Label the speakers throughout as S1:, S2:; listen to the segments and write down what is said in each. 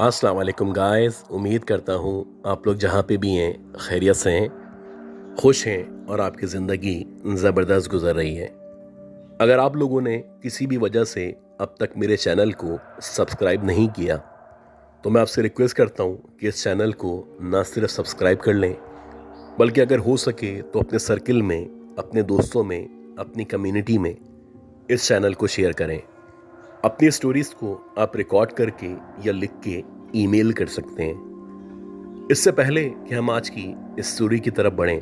S1: अस्सलाम वालेकुम गाइस। उम्मीद करता हूँ आप लोग जहाँ पे भी हैं खैरियत से हैं, खुश हैं और आपकी ज़िंदगी ज़बरदस्त गुजर रही है। अगर आप लोगों ने किसी भी वजह से अब तक मेरे चैनल को सब्सक्राइब नहीं किया तो मैं आपसे रिक्वेस्ट करता हूँ कि इस चैनल को ना सिर्फ सब्सक्राइब कर लें, बल्कि अगर हो सके तो अपने सर्किल में, अपने दोस्तों में, अपनी कम्युनिटी में इस चैनल को शेयर करें। अपनी स्टोरीज को आप रिकॉर्ड करके या लिख के ईमेल कर सकते हैं। इससे पहले कि हम आज की इस स्टोरी की तरफ बढ़ें,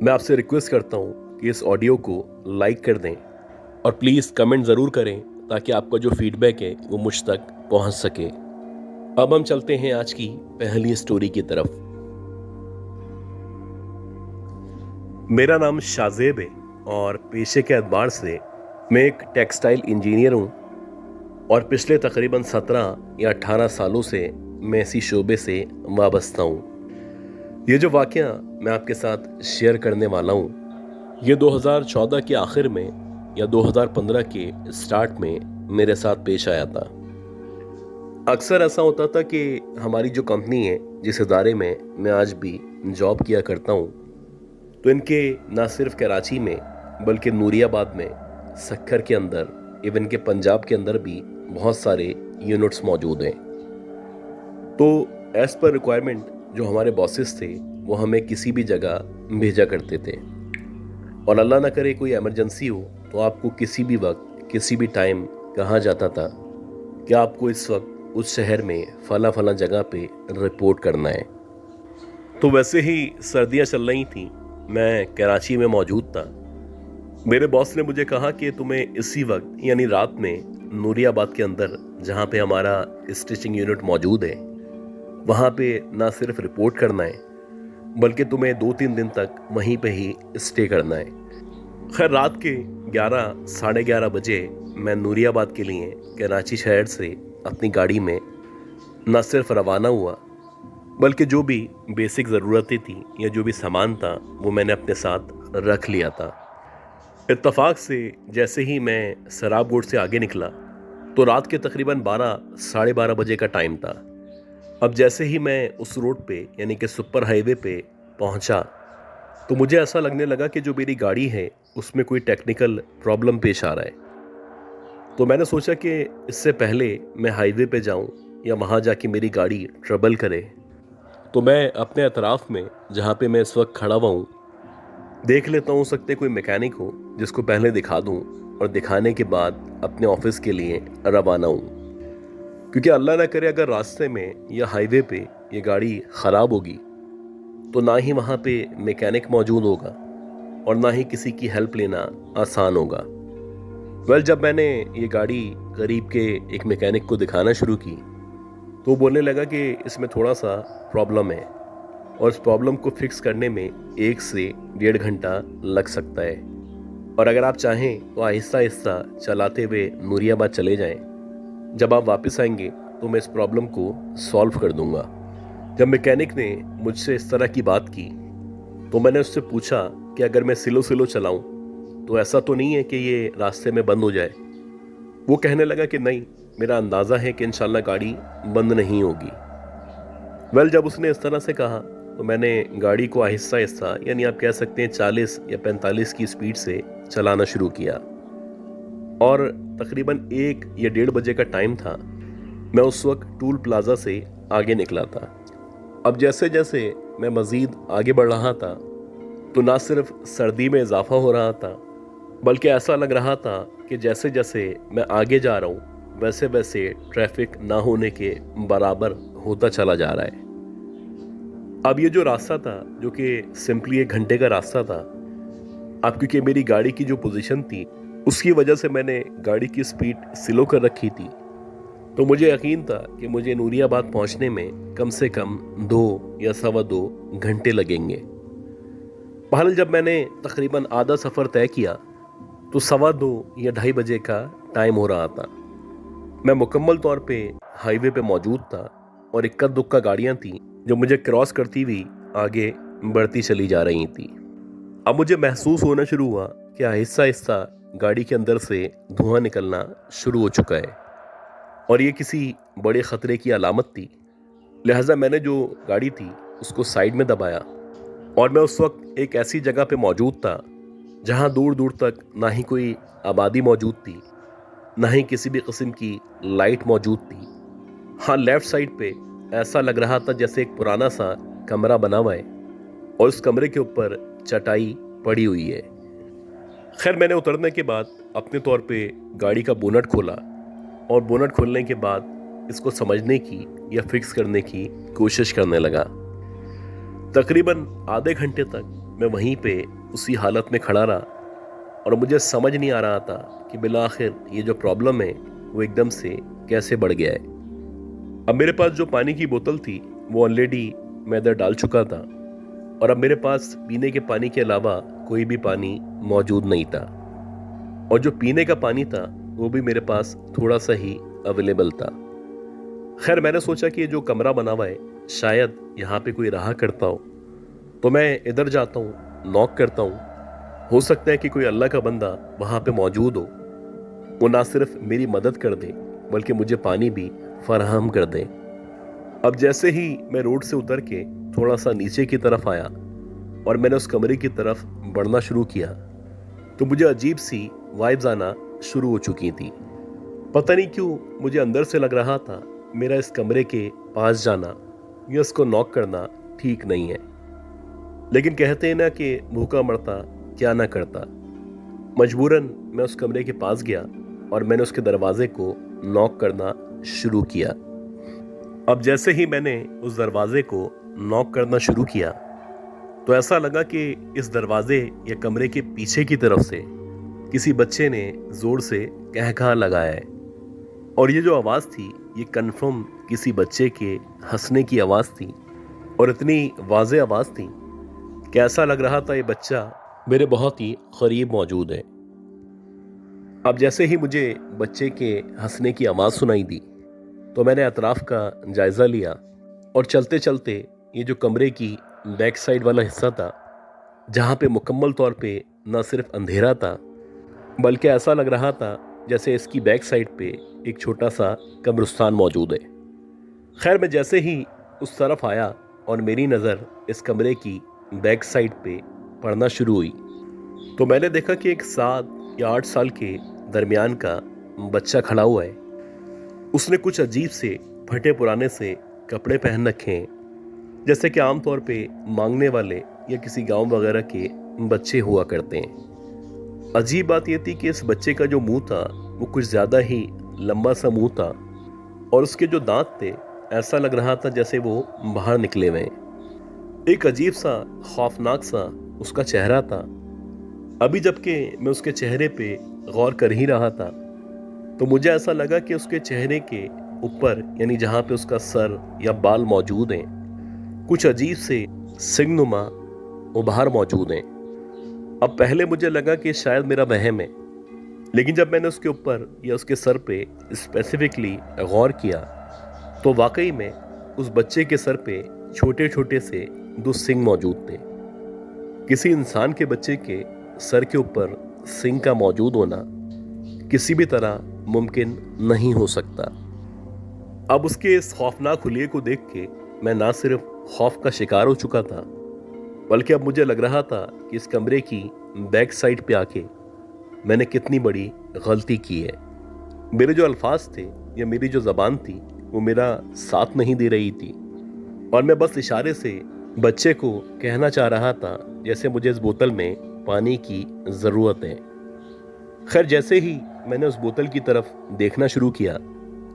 S1: मैं आपसे रिक्वेस्ट करता हूं कि इस ऑडियो को लाइक कर दें और प्लीज़ कमेंट ज़रूर करें ताकि आपका जो फीडबैक है वो मुझ तक पहुंच सके। अब हम चलते हैं आज की पहली स्टोरी की तरफ। मेरा नाम शाजेब है और पेशे के एतबार से मैं एक टेक्सटाइल इंजीनियर हूँ और पिछले तकरीबन 17 या 18 सालों से मैं इसी शोबे से वाबस्ता हूँ। ये जो वाक़या मैं आपके साथ शेयर करने वाला हूँ, ये 2014 के आखिर में या 2015 के स्टार्ट में मेरे साथ पेश आया था। अक्सर ऐसा होता था कि हमारी जो कंपनी है, जिस इदारे में मैं आज भी जॉब किया करता हूँ, तो इनके ना सिर्फ कराची में बल्कि नूरियाबाद में, सक्खर के अंदर, इवन के पंजाब के अंदर भी बहुत सारे यूनिट्स मौजूद हैं। तो एज़ पर रिक्वायरमेंट जो हमारे बॉसेस थे वो हमें किसी भी जगह भेजा करते थे, और अल्लाह ना करे कोई इमरजेंसी हो तो आपको किसी भी वक्त किसी भी टाइम कहा जाता था कि आपको इस वक्त उस शहर में फला फला जगह पे रिपोर्ट करना है। तो वैसे ही सर्दियाँ चल रही थी, मैं कराची में मौजूद था। मेरे बॉस ने मुझे कहा कि तुम्हें इसी वक्त यानी रात में नूरियाबाद के अंदर जहाँ पे हमारा स्टिचिंग यूनिट मौजूद है वहाँ पे ना सिर्फ रिपोर्ट करना है बल्कि तुम्हें 2-3 दिन तक वहीं पे ही स्टे करना है। खैर, रात के 11 साढ़े 11 बजे मैं नूरियाबाद के लिए कराची शहर से अपनी गाड़ी में ना सिर्फ रवाना हुआ बल्कि जो भी बेसिक ज़रूरतें थी या जो भी सामान था वो मैंने अपने साथ रख लिया था। इत्तफाक से जैसे ही मैं सराब रोड से आगे निकला तो रात के तकरीबन 12 साढ़े 12 बजे का टाइम था। अब जैसे ही मैं उस रोड पे यानी कि सुपर हाईवे पे पहुंचा तो मुझे ऐसा लगने लगा कि जो मेरी गाड़ी है उसमें कोई टेक्निकल प्रॉब्लम पेश आ रहा है। तो मैंने सोचा कि इससे पहले मैं हाईवे पे जाऊं या वहां जाके मेरी गाड़ी ट्रबल करे, तो मैं अपने अतराफ में जहाँ पे मैं इस वक्त खड़ा हुआ हूँ देख लेता हूँ, सकते कोई मैकेनिक हो जिसको पहले दिखा दूँ और दिखाने के बाद अपने ऑफिस के लिए रवाना हूँ। क्योंकि अल्लाह ना करे अगर रास्ते में या हाईवे पे ये गाड़ी ख़राब होगी तो ना ही वहाँ पे मैकेनिक मौजूद होगा और ना ही किसी की हेल्प लेना आसान होगा। जब मैंने ये गाड़ी करीब के एक मैकेनिक को दिखाना शुरू की तो वो बोलने लगा कि इसमें थोड़ा सा प्रॉब्लम है और इस प्रॉब्लम को फिक्स करने में 1 से 1.5 घंटा लग सकता है, और अगर आप चाहें तो आहिस्ता आहिस्ता चलाते हुए नूरियाबाद चले जाएं। जब आप वापस आएंगे तो मैं इस प्रॉब्लम को सॉल्व कर दूंगा। जब मैकेनिक ने मुझसे इस तरह की बात की तो मैंने उससे पूछा कि अगर मैं स्लो स्लो चलाऊं तो ऐसा तो नहीं है कि ये रास्ते में बंद हो जाए। वो कहने लगा कि नहीं, मेरा अंदाज़ा है कि इंशाल्लाह गाड़ी बंद नहीं होगी। जब उसने इस तरह से कहा तो मैंने गाड़ी को आहिस्ता आहिस्ता यानी आप कह सकते हैं 40 या 45 की स्पीड से चलाना शुरू किया, और तकरीबन 1 या 1:30 बजे का टाइम था। मैं उस वक्त टूल प्लाजा से आगे निकला था। अब जैसे जैसे मैं मज़ीद आगे बढ़ रहा था तो ना सिर्फ सर्दी में इजाफा हो रहा था बल्कि ऐसा लग रहा था कि जैसे जैसे मैं आगे जा रहा हूँ वैसे वैसे ट्रैफिक ना होने के बराबर होता चला जा रहा है। अब ये जो रास्ता था जो कि सिंपली 1 घंटे का रास्ता था, अब क्योंकि मेरी गाड़ी की जो पोजीशन थी उसकी वजह से मैंने गाड़ी की स्पीड स्लो कर रखी थी, तो मुझे यकीन था कि मुझे नूरियाबाद पहुंचने में कम से कम 2 या सवा 2 घंटे लगेंगे। बहरहाल जब मैंने तकरीबन आधा सफ़र तय किया तो सवा 2 या 2:30 बजे का टाइम हो रहा था। मैं मुकम्मल तौर पे हाईवे पे मौजूद था और इक्का दुक्का गाड़ियाँ थीं जो मुझे क्रॉस करती हुई आगे बढ़ती चली जा रही थी। अब मुझे महसूस होना शुरू हुआ कि आहिस्ता आहिस्ता गाड़ी के अंदर से धुआं निकलना शुरू हो चुका है। और ये किसी बड़े ख़तरे की अलामत थी। लिहाजा मैंने जो गाड़ी थी उसको साइड में दबाया और मैं उस वक्त एक ऐसी जगह पे मौजूद था जहाँ दूर दूर तक ना ही कोई आबादी मौजूद थी, ना ही किसी भी किस्म की लाइट मौजूद थी। हाँ, लेफ्ट साइड पे ऐसा लग रहा था जैसे एक पुराना सा कमरा बना हुआ है और उस कमरे के ऊपर चटाई पड़ी हुई है। खैर, मैंने उतरने के बाद अपने तौर पे गाड़ी का बोनट खोला और बोनट खोलने के बाद इसको समझने की या फिक्स करने की कोशिश करने लगा। तकरीबन आधे घंटे तक मैं वहीं पे उसी हालत में खड़ा रहा और मुझे समझ नहीं आ रहा था कि बिला आखिर ये जो प्रॉब्लम है वो एकदम से कैसे बढ़ गया है। अब मेरे पास जो पानी की बोतल थी वो ऑलरेडी मैं इधर डाल चुका था और अब मेरे पास पीने के पानी के अलावा कोई भी पानी मौजूद नहीं था और जो पीने का पानी था वो भी मेरे पास थोड़ा सा ही अवेलेबल था। खैर, मैंने सोचा कि ये जो कमरा बना हुआ है शायद यहाँ पे कोई रहा करता हो, तो मैं इधर जाता हूँ, नॉक करता हूँ। हो सकता है कि कोई अल्लाह का बंदा वहाँ पे मौजूद हो, वो ना सिर्फ मेरी मदद कर दे बल्कि मुझे पानी भी फराहम कर दे। अब जैसे ही मैं रोड से उतर के थोड़ा सा नीचे की तरफ आया और मैंने उस कमरे की तरफ बढ़ना शुरू किया तो मुझे अजीब सी वाइब्स आना शुरू हो चुकी थी। पता नहीं क्यों मुझे अंदर से लग रहा था मेरा इस कमरे के पास जाना या इसको नॉक करना ठीक नहीं है। लेकिन कहते हैं ना कि भूखा मरता क्या ना करता। मजबूरन मैं उस कमरे के पास गया और मैंने उसके दरवाजे को नॉक करना शुरू किया। अब जैसे ही मैंने उस दरवाजे को नॉक करना शुरू किया तो ऐसा लगा कि इस दरवाजे या कमरे के पीछे की तरफ से किसी बच्चे ने जोर से कहकहा लगाया है और ये जो आवाज़ थी ये कंफर्म किसी बच्चे के हंसने की आवाज़ थी और इतनी वाज़े आवाज़ थी कि ऐसा लग रहा था ये बच्चा मेरे बहुत ही करीब मौजूद है। अब जैसे ही मुझे बच्चे के हंसने की आवाज़ सुनाई दी तो मैंने अतराफ़ का जायज़ा लिया और चलते चलते ये जो कमरे की बैक साइड वाला हिस्सा था जहाँ पे मुकम्मल तौर पे न सिर्फ अंधेरा था बल्कि ऐसा लग रहा था जैसे इसकी बैक साइड पे एक छोटा सा कब्रिस्तान मौजूद है। खैर, मैं जैसे ही उस तरफ आया और मेरी नज़र इस कमरे की बैक साइड पे पड़ना शुरू हुई तो मैंने देखा कि एक 7 या 8 साल के दरमियान का बच्चा खड़ा हुआ है। उसने कुछ अजीब से फटे पुराने से कपड़े पहन रखे हैं जैसे कि आमतौर पे मांगने वाले या किसी गांव वगैरह के बच्चे हुआ करते हैं। अजीब बात यह थी कि इस बच्चे का जो मुंह था वो कुछ ज़्यादा ही लंबा सा मुंह था और उसके जो दांत थे ऐसा लग रहा था जैसे वो बाहर निकले हुए हैं। एक अजीब सा खौफनाक सा उसका चेहरा था। अभी जबकि मैं उसके चेहरे पे गौर कर ही रहा था तो मुझे ऐसा लगा कि उसके चेहरे के ऊपर यानी जहाँ पे उसका सर या बाल मौजूद हैं कुछ अजीब से सिंगनुमा उभार मौजूद हैं। अब पहले मुझे लगा कि शायद मेरा वहम है, लेकिन जब मैंने उसके ऊपर या उसके सर पे स्पेसिफिकली गौर किया तो वाकई में उस बच्चे के सर पे छोटे छोटे से 2 सिंग मौजूद थे। किसी इंसान के बच्चे के सर के ऊपर सिंग का मौजूद होना किसी भी तरह मुमकिन नहीं हो सकता। अब उसके इस खौफनाक हुलिये को देख के मैं ना सिर्फ खौफ का शिकार हो चुका था बल्कि अब मुझे लग रहा था कि इस कमरे की बैक साइड पे आके मैंने कितनी बड़ी गलती की है। मेरे जो अल्फाज थे या मेरी जो ज़बान थी वो मेरा साथ नहीं दे रही थी और मैं बस इशारे से बच्चे को कहना चाह रहा था जैसे मुझे इस बोतल में पानी की ज़रूरत है। खैर, जैसे ही मैंने उस बोतल की तरफ देखना शुरू किया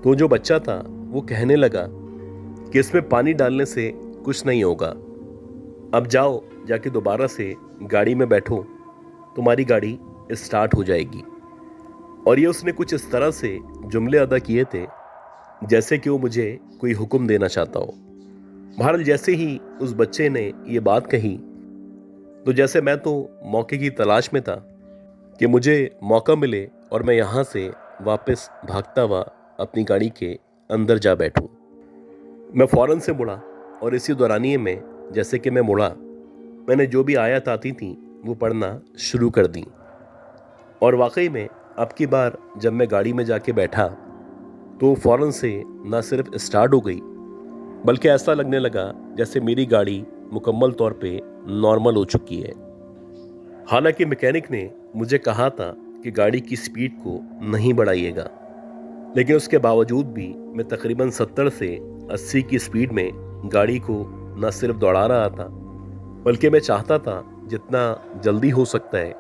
S1: तो जो बच्चा था वो कहने लगा कि इसमें पानी डालने से कुछ नहीं होगा, अब जाओ जाके दोबारा से गाड़ी में बैठो, तुम्हारी गाड़ी स्टार्ट हो जाएगी। और ये उसने कुछ इस तरह से जुमले अदा किए थे जैसे कि वो मुझे कोई हुक्म देना चाहता हो। बहरहाल, जैसे ही उस बच्चे ने ये बात कही तो जैसे मैं तो मौके की तलाश में था कि मुझे मौका मिले और मैं यहाँ से वापस भागता हुआ अपनी गाड़ी के अंदर जा बैठूं। मैं फ़ौरन से मुड़ा और इसी दौरानिए में जैसे कि मैं मुड़ा मैंने जो भी आयत आती थी वो पढ़ना शुरू कर दी। और वाकई में अब की बार जब मैं गाड़ी में जाके बैठा तो फौरन से ना सिर्फ स्टार्ट हो गई, बल्कि ऐसा लगने लगा जैसे मेरी गाड़ी मुकम्मल तौर पे नॉर्मल हो चुकी है। हालांकि मैकेनिक ने मुझे कहा था कि गाड़ी की स्पीड को नहीं बढ़ाइएगा, लेकिन उसके बावजूद भी मैं तकरीबन 70 से 80 की स्पीड में गाड़ी को न सिर्फ दौड़ा रहा था, बल्कि मैं चाहता था जितना जल्दी हो सकता है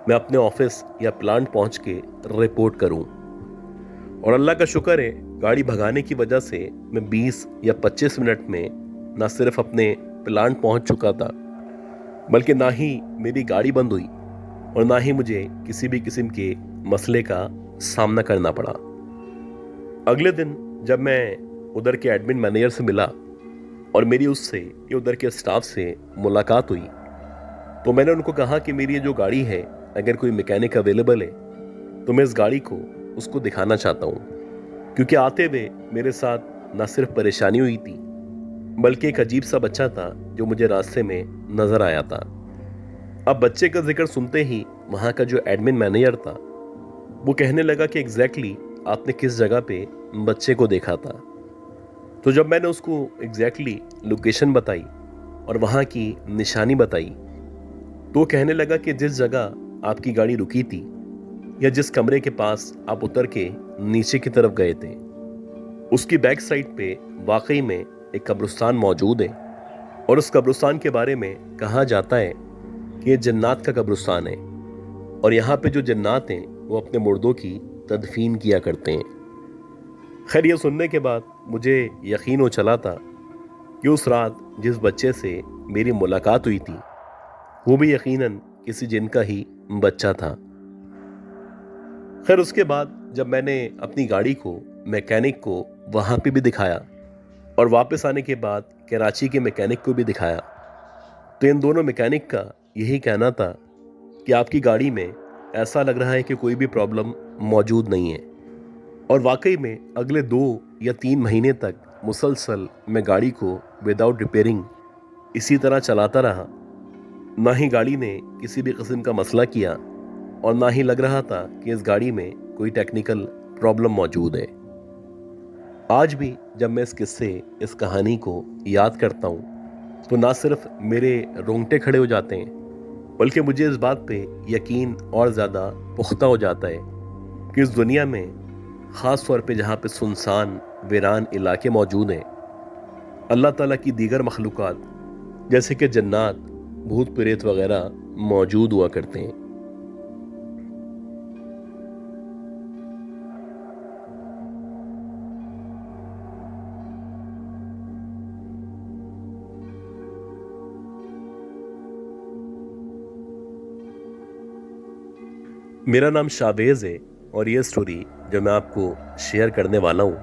S1: मैं अपने ऑफिस या प्लांट पहुंच के रिपोर्ट करूं। और अल्लाह का शुक्र है, गाड़ी भगाने की वजह से मैं 20 या 25 मिनट में न सिर्फ अपने प्लांट पहुंच चुका था, बल्कि ना ही मेरी गाड़ी बंद हुई और ना ही मुझे किसी भी किस्म के मसले का सामना करना पड़ा। अगले दिन जब मैं उधर के एडमिन मैनेजर से मिला और मेरी उससे या उधर के स्टाफ से मुलाकात हुई, तो मैंने उनको कहा कि मेरी ये जो गाड़ी है, अगर कोई मैकेनिक अवेलेबल है तो मैं इस गाड़ी को उसको दिखाना चाहता हूँ, क्योंकि आते हुए मेरे साथ ना सिर्फ परेशानी हुई थी, बल्कि एक अजीब सा बच्चा था जो मुझे रास्ते में नजर आया था। अब बच्चे का जिक्र सुनते ही वहाँ का जो एडमिन मैनेजर था वो कहने लगा कि एग्जैक्टली आपने किस जगह पे बच्चे को देखा था। तो जब मैंने उसको एग्जैक्टली लोकेशन बताई और वहाँ की निशानी बताई, तो कहने लगा कि जिस जगह आपकी गाड़ी रुकी थी या जिस कमरे के पास आप उतर के नीचे की तरफ गए थे, उसकी बैक साइड पे वाकई में एक कब्रिस्तान मौजूद है। और उस कब्रिस्तान के बारे में कहा जाता है कि ये जन्नात का कब्रिस्तान है और यहाँ पे जो जन्नात हैं वो अपने मुर्दों की तदफीन किया करते हैं। खैर, ये सुनने के बाद मुझे यकीन हो चला था कि उस रात जिस बच्चे से मेरी मुलाकात हुई थी वो भी यकीनन किसी जिन का ही बच्चा था। खैर, उसके बाद जब मैंने अपनी गाड़ी को मैकेनिक को वहाँ पे भी दिखाया और वापस आने के बाद कराची के मैकेनिक को भी दिखाया, तो इन दोनों मैकेनिक का यही कहना था कि आपकी गाड़ी में ऐसा लग रहा है कि कोई भी प्रॉब्लम मौजूद नहीं है। और वाकई में अगले 2 या 3 महीने तक मुसलसल मैं गाड़ी को विदाउट रिपेयरिंग इसी तरह चलाता रहा। ना ही गाड़ी ने किसी भी किस्म का मसला किया और ना ही लग रहा था कि इस गाड़ी में कोई टेक्निकल प्रॉब्लम मौजूद है। आज भी जब मैं इस किस्से, इस कहानी को याद करता हूँ तो ना सिर्फ मेरे रोंगटे खड़े हो जाते हैं, बल्कि मुझे इस बात पे यकीन और ज़्यादा पुख्ता हो जाता है कि इस दुनिया में ख़ास तौर पे जहाँ पे सुनसान वीरान इलाके मौजूद हैं, अल्लाह ताला की दीगर मखलूक़ात जैसे कि जन्नात, भूत प्रेत वगैरह मौजूद हुआ करते हैं। मेरा नाम शावेज़ है और ये स्टोरी जो मैं आपको शेयर करने वाला हूँ,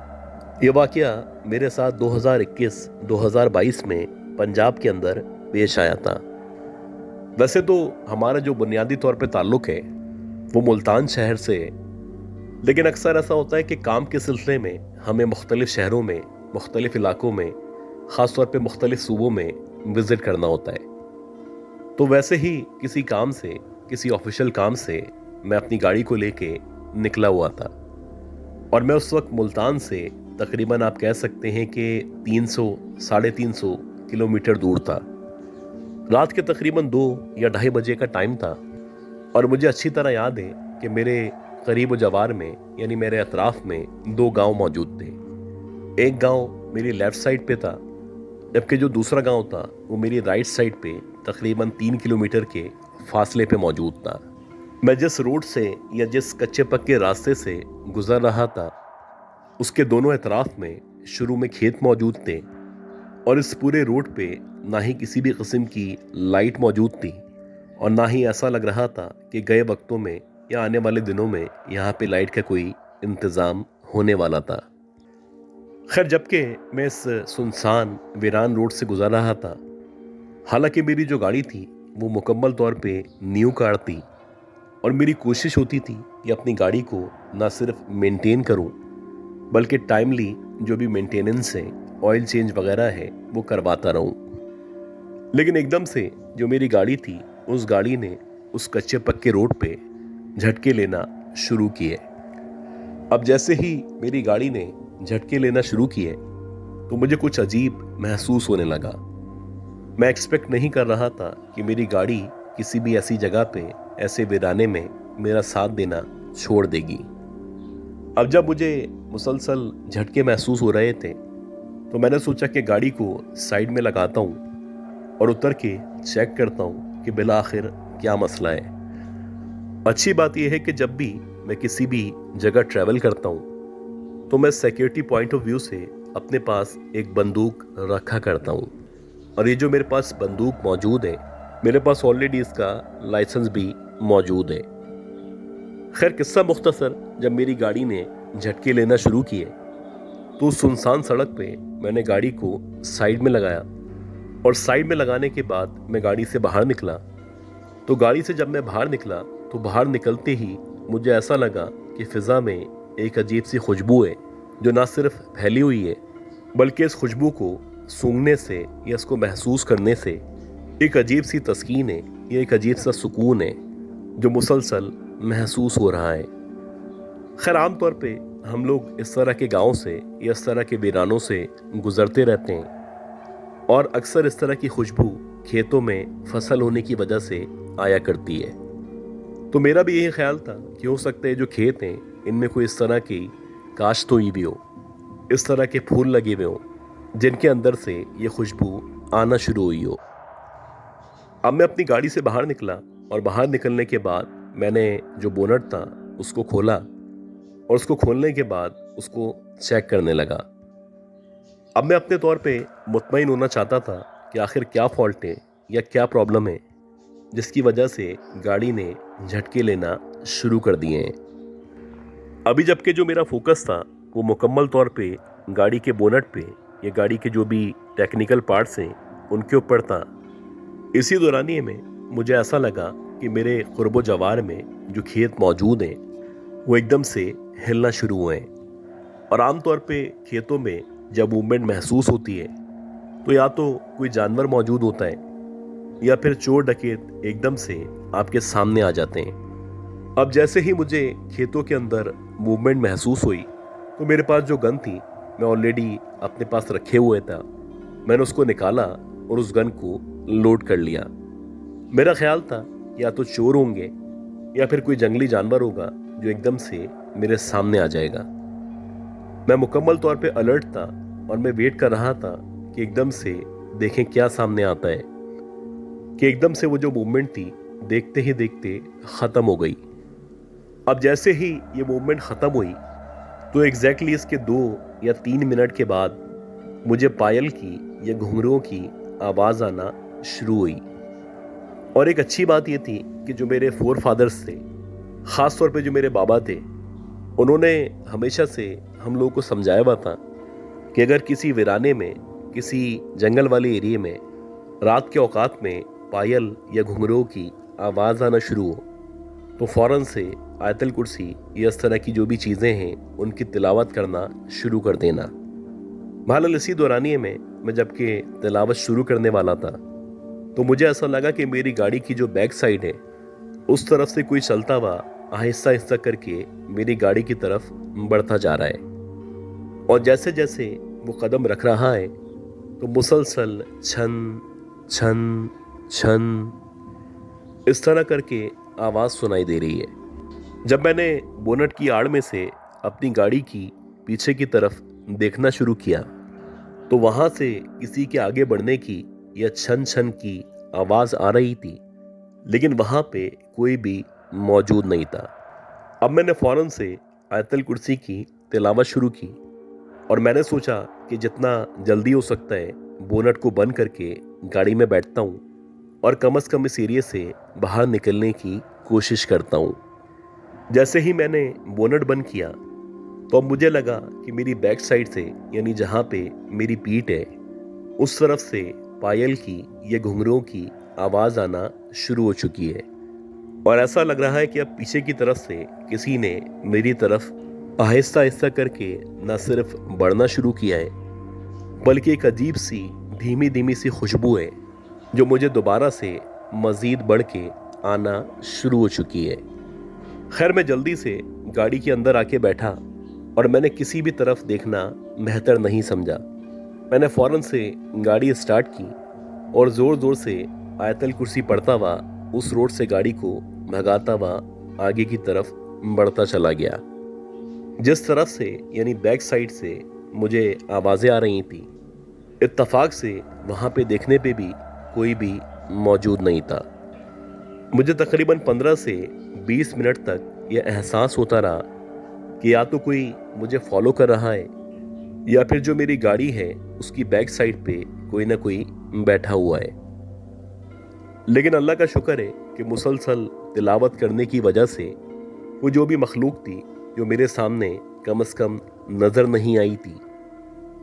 S1: ये वाक़या मेरे साथ 2021-2022 में पंजाब के अंदर पेश आया था। वैसे तो हमारा जो बुनियादी तौर पे ताल्लुक़ है वो मुल्तान शहर से है, लेकिन अक्सर ऐसा होता है कि काम के सिलसिले में हमें मुख्तलिफ़ शहरों में, मुख्तलिफ़ इलाकों में, ख़ास तौर पे मुख्तलिफ़ सूबों में विज़िट करना होता है। तो वैसे ही किसी काम से, किसी ऑफिशियल काम से मैं अपनी गाड़ी को लेके निकला हुआ था और मैं उस वक्त मुल्तान से तकरीबन आप कह सकते हैं कि 300-350 किलोमीटर दूर था। रात के तकरीबन 2 या 2:30 बजे का टाइम था और मुझे अच्छी तरह याद है कि मेरे करीब जवार में, यानी मेरे अतराफ में 2 गांव मौजूद थे। एक गांव मेरी लेफ़्ट साइड पे था, जबकि जो दूसरा गांव था वो मेरी राइट साइड पे तकरीबन 3 किलोमीटर के फासले पे मौजूद था। मैं जिस रोड से या जिस कच्चे पक्के रास्ते से गुजर रहा था उसके दोनों अतराफ में शुरू में खेत मौजूद थे और इस पूरे रोड पे ना ही किसी भी किस्म की लाइट मौजूद थी और ना ही ऐसा लग रहा था कि गए वक्तों में या आने वाले दिनों में यहाँ पे लाइट का कोई इंतज़ाम होने वाला था। खैर, जबकि मैं इस सुनसान वीरान रोड से गुजर रहा था, हालांकि मेरी जो गाड़ी थी वो मुकम्मल तौर पे न्यू कार थी और मेरी कोशिश होती थी कि अपनी गाड़ी को ना सिर्फ मेंटेन करूं, बल्कि टाइमली जो भी मेंटेनेंस है, ऑयल चेंज वगैरह है, वो करवाता रहूं। लेकिन एकदम से जो मेरी गाड़ी थी, उस गाड़ी ने उस कच्चे पक्के रोड पे झटके लेना शुरू किए। अब जैसे ही मेरी गाड़ी ने झटके लेना शुरू किए तो मुझे कुछ अजीब महसूस होने लगा। मैं एक्सपेक्ट नहीं कर रहा था कि मेरी गाड़ी किसी भी ऐसी जगह पे, ऐसे वीराने में मेरा साथ देना छोड़ देगी। अब जब मुझे मुसलसल झटके महसूस हो रहे थे तो मैंने सोचा कि गाड़ी को साइड में लगाता हूँ और उतर के चेक करता हूँ कि बिला आखिर क्या मसला है। अच्छी बात यह है कि जब भी मैं किसी भी जगह ट्रैवल करता हूँ तो मैं सिक्योरिटी पॉइंट ऑफ व्यू से अपने पास एक बंदूक रखा करता हूँ, और ये जो मेरे पास बंदूक मौजूद है, मेरे पास ऑलरेडी इसका लाइसेंस भी मौजूद है। खैर किस्सा मुख्तसर, जब मेरी गाड़ी ने झटके लेना शुरू किए तो उस सुनसान सड़क पे मैंने गाड़ी को साइड में लगाया, और साइड में लगाने के बाद मैं गाड़ी से बाहर निकला। तो गाड़ी से जब मैं बाहर निकला तो बाहर निकलते ही मुझे ऐसा लगा कि फ़िज़ा में एक अजीब सी खुशबू है जो ना सिर्फ फैली हुई है बल्कि इस खुशबू को सूंघने से या इसको महसूस करने से एक अजीब सी तस्कीन है या एक अजीब सा सुकून है जो मुसलसल महसूस हो रहा है। खैर आम तौर पे हम लोग इस तरह के गाँव से या इस तरह के वीरानों से गुजरते रहते हैं, और अक्सर इस तरह की खुशबू खेतों में फसल होने की वजह से आया करती है। तो मेरा भी यही ख्याल था कि हो सकता है जो खेत हैं इनमें कोई इस तरह की काश्त हुई भी हो, इस तरह के फूल लगे हुए हों जिनके अंदर से ये खुशबू आना शुरू हुई हो। अब मैं अपनी गाड़ी से बाहर निकला, और बाहर निकलने के बाद मैंने जो बोनट था उसको खोला, और उसको खोलने के बाद उसको चेक करने लगा। अब मैं अपने तौर पे मुतमईन होना चाहता था कि आखिर क्या फॉल्ट है या क्या प्रॉब्लम है जिसकी वजह से गाड़ी ने झटके लेना शुरू कर दिए हैं। अभी जबकि जो मेरा फोकस था वो मुकम्मल तौर पे गाड़ी के बोनट पे या गाड़ी के जो भी टेक्निकल पार्ट्स हैं उनके ऊपर था। इसी दौरानिए में मुझे ऐसा लगा कि मेरे कुर्बो जवार में जो खेत मौजूद हैं वो एकदम से हिलना शुरू हुए हैं। और आमतौर पे खेतों में जब मूवमेंट महसूस होती है तो या तो कोई जानवर मौजूद होता है या फिर चोर डकैत एकदम से आपके सामने आ जाते हैं। अब जैसे ही मुझे खेतों के अंदर मूवमेंट महसूस हुई तो मेरे पास जो गन थी मैं ऑलरेडी अपने पास रखे हुए था, मैंने उसको निकाला और उस गन को लोड कर लिया। मेरा ख्याल था या तो चोर होंगे या फिर कोई जंगली जानवर होगा जो एकदम से मेरे सामने आ जाएगा। मैं मुकम्मल तौर पे अलर्ट था और मैं वेट कर रहा था कि एकदम से देखें क्या सामने आता है, कि एकदम से वो जो मूवमेंट थी देखते ही देखते ख़त्म हो गई। अब जैसे ही ये मूवमेंट ख़त्म हुई तो एग्जैक्टली इसके 2 या 3 मिनट के बाद मुझे पायल की या घुंघरुओं की आवाज़ आना शुरू हुई। और एक अच्छी बात ये थी कि जो मेरे फोर फादर्स थे, ख़ास तौर पे जो मेरे बाबा थे, उन्होंने हमेशा से हम लोगों को समझाया हुआ था कि अगर किसी वीराने में, किसी जंगल वाले एरिया में रात के औकात में पायल या घुंघरुओं की आवाज़ आना शुरू हो तो फ़ौरन से आयतल कुर्सी या इस तरह की जो भी चीज़ें हैं उनकी तिलावत करना शुरू कर देना। बहरहाल इसी दौरानिए में मैं जबकि तिलावत शुरू करने वाला था तो मुझे ऐसा लगा कि मेरी गाड़ी की जो बैक साइड है उस तरफ से कोई चलता हुआ आहिस्ता आहिस्ता करके मेरी गाड़ी की तरफ बढ़ता जा रहा है, और जैसे जैसे वो कदम रख रहा है तो मुसलसल छन छन छन इस तरह करके आवाज़ सुनाई दे रही है। जब मैंने बोनट की आड़ में से अपनी गाड़ी की पीछे की तरफ देखना शुरू किया तो वहाँ से किसी के आगे बढ़ने की या छन छन की आवाज़ आ रही थी, लेकिन वहाँ पे कोई भी मौजूद नहीं था। अब मैंने फ़ौरन से आयतल कुर्सी की तिलावत शुरू की, और मैंने सोचा कि जितना जल्दी हो सकता है बोनट को बंद करके गाड़ी में बैठता हूँ और कम से कम इस एरिया से बाहर निकलने की कोशिश करता हूँ। जैसे ही मैंने बोनट बंद किया तो अब मुझे लगा कि मेरी बैक साइड से, यानी जहाँ पे मेरी पीठ है, उस तरफ से पायल की या घुंघरुओं की आवाज़ आना शुरू हो चुकी है, और ऐसा लग रहा है कि अब पीछे की तरफ से किसी ने मेरी तरफ आहिस्ता आहिस्ता करके न सिर्फ बढ़ना शुरू किया है बल्कि एक अजीब सी धीमी धीमी सी खुशबू है जो मुझे दोबारा से मज़ीद बढ़ के आना शुरू हो चुकी है। खैर मैं जल्दी से गाड़ी के अंदर आके बैठा और मैंने किसी भी तरफ देखना बेहतर नहीं समझा। मैंने फौरन से गाड़ी स्टार्ट की और ज़ोर ज़ोर से आयतल कुर्सी पढ़ता हुआ उस रोड से गाड़ी को भगाता हुआ आगे की तरफ बढ़ता चला गया। जिस तरफ से यानी बैक साइड से मुझे आवाज़ें आ रही थी, इत्तेफाक से वहाँ पे देखने पे भी कोई भी मौजूद नहीं था। मुझे तकरीबन 15 से 20 मिनट तक यह एहसास होता रहा कि या तो कोई मुझे फॉलो कर रहा है या फिर जो मेरी गाड़ी है उसकी बैक साइड पे कोई ना कोई बैठा हुआ है। लेकिन अल्लाह का शुक्र है कि मुसलसल तिलावत करने की वजह से वो जो भी मखलूक थी जो मेरे सामने कम से कम नज़र नहीं आई थी,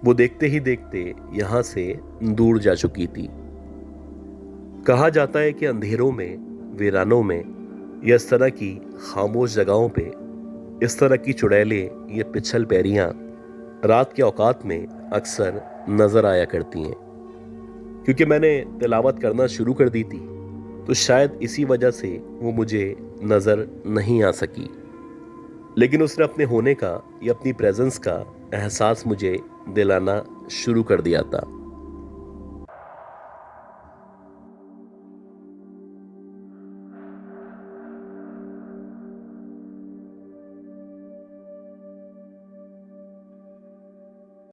S1: वो देखते ही देखते यहाँ से दूर जा चुकी थी। कहा जाता है कि अंधेरों में, वीरानों में या इस तरह की खामोश जगहों पे इस तरह की चुड़ैलें, ये पिछल पैरियाँ रात के औकात में अक्सर नज़र आया करती हैं। क्योंकि मैंने तिलावत करना शुरू कर दी थी तो शायद इसी वजह से वो मुझे नज़र नहीं आ सकी, लेकिन उसने अपने होने का या अपनी प्रेजेंस का एहसास मुझे दिलाना शुरू कर दिया था।